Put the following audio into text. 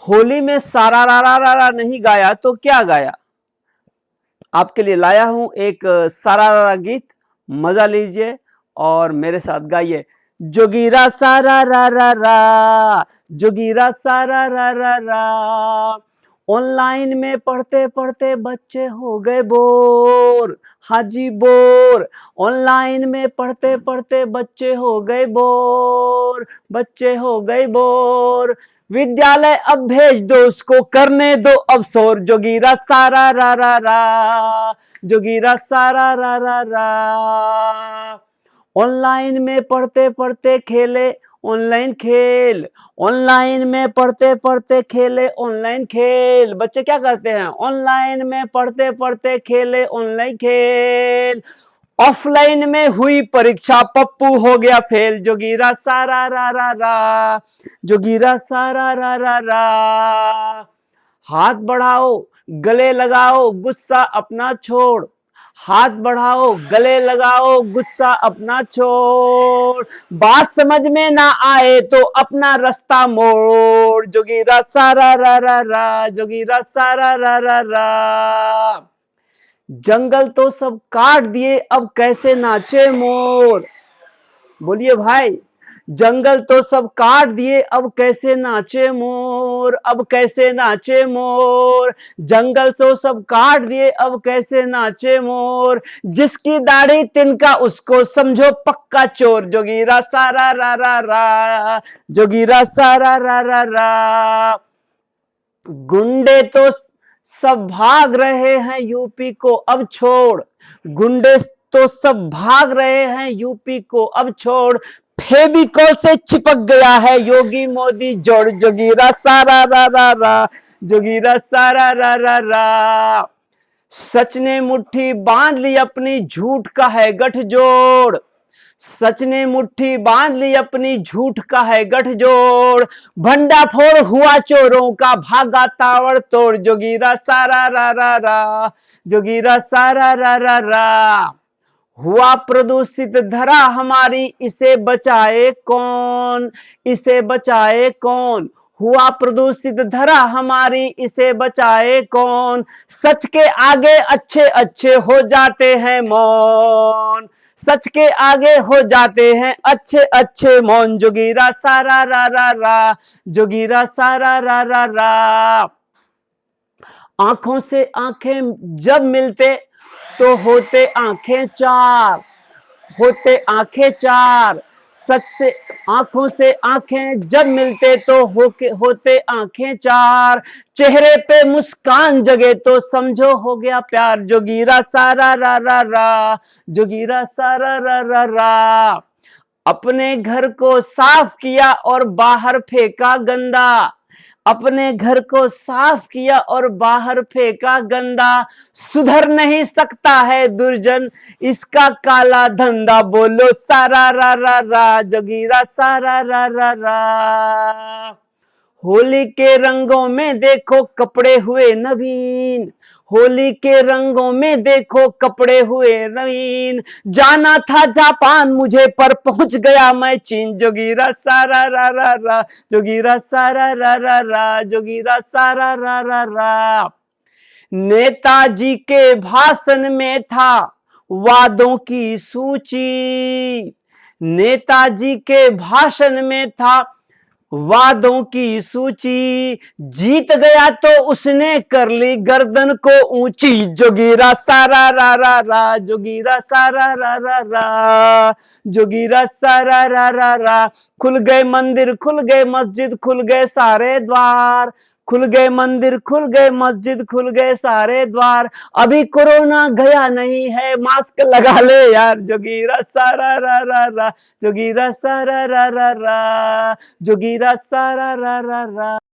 होली में सारा रा रा रा रा नहीं गाया तो क्या गाया। आपके लिए लाया हूं एक सारा रा रा गीत, मजा लीजिए और मेरे साथ गाइए। जोगीरा सारा रा रा रा, जोगीरा सारा रा रा रा। ऑनलाइन में पढ़ते पढ़ते बच्चे हो गए बोर, हाजी बोर। ऑनलाइन में पढ़ते पढ़ते बच्चे हो गए बोर, बच्चे हो गए बोर। विद्यालय अब भेज दो उसको, करने दो अब शोर। जोगीरा सारा रा रा रा, जोगीरा सारा रा रा रा। ऑनलाइन में पढ़ते पढ़ते खेले ऑनलाइन खेल, ऑनलाइन में पढ़ते पढ़ते खेले ऑनलाइन खेल। बच्चे क्या करते हैं, ऑनलाइन में पढ़ते पढ़ते खेले ऑनलाइन खेल। ऑफलाइन में हुई परीक्षा, पप्पू हो गया फेल। जोगीरा सारा रा रा रा, जोगीरा सारा रा रा रा। हाथ बढ़ाओ गले लगाओ, गुस्सा अपना छोड़। हाथ बढ़ाओ गले लगाओ, गुस्सा अपना छोड़। बात समझ में ना आए तो अपना रास्ता मोड़। जोगीरा सारा रा रा रा, जोगीरा सारा रा रा रा। जंगल तो सब काट दिए अब कैसे नाचे मोर। बोलिए भाई, जंगल तो सब काट दिए अब कैसे नाचे मोर, अब कैसे नाचे मोर। जंगल तो सब काट दिए अब कैसे नाचे मोर। जिसकी दाढ़ी तिनका उसको समझो पक्का चोर। जोगीरा सारा रा रा रा, जोगीरा सारा रा रा रा। गुंडे तो सब भाग रहे हैं यूपी को अब छोड़, गुंडे तो सब भाग रहे हैं यूपी को अब छोड़। फेविकोल से चिपक गया है योगी मोदी जोड़। जोगीरा सारा रा रा रा, जोगीरा सारा रा रा रा। सच ने मुट्ठी बांध ली अपनी, झूठ का है गठजोड़। सच ने मुट्ठी बांध ली अपनी, झूठ का है गठजोड़। भंडाफोड़ हुआ चोरों का, भागा तावड़ तोड़। जोगीरा सारा रा रा रा, जोगीरा सारा रा रा रा। हुआ प्रदूषित धरा हमारी, इसे बचाए कौन, इसे बचाए कौन। हुआ प्रदूषित धरा हमारी, इसे बचाए कौन। सच के आगे अच्छे अच्छे हो जाते हैं मौन, सच के आगे हो जाते हैं अच्छे अच्छे मौन। जोगीरा सारा रा रा रा, जोगीरा सारा रा रा रा। आंखों से आंखें जब मिलते तो होते आंखें चार, होते आंखें चार। सच से आंखों से आंखें जब मिलते तो होते आंखें चार। चेहरे पे मुस्कान जगे तो समझो हो गया प्यार। जोगीरा सारा रा रा रा, जोगीरा सारा रा रा रा। अपने घर को साफ किया और बाहर फेंका गंदा, अपने घर को साफ किया और बाहर फेंका गंदा। सुधर नहीं सकता है दुर्जन इसका काला धंधा। बोलो सारा रा रा रा, जोगीरा सारा रा रा रा। होली के रंगों में देखो कपड़े हुए नवीन, होली के रंगों में देखो कपड़े हुए नवीन। जाना था जापान मुझे पर पहुंच गया मैं चीन। जोगीरा सारा रा रा रा, जोगीरा सारा रा रा रा, जोगीरा सारा रा रा रा। नेताजी के भाषण में था वादों की सूची, नेताजी के भाषण में था वादों की सूची। जीत गया तो उसने कर ली गर्दन को ऊंची। जोगीरा सारा रा रा रा, जोगीरा सारा रा रा रा, जोगीरा सारा रा रा रा। खुल गए मंदिर खुल गए मस्जिद खुल गए सारे द्वार, खुल गए मंदिर खुल गए मस्जिद खुल गए सारे द्वार। अभी कोरोना गया नहीं है मास्क लगा ले यार। जोगीरा सारा रा रा रा, जोगीरा सारा रा रा रा, जोगीरा सारा रा रा रा।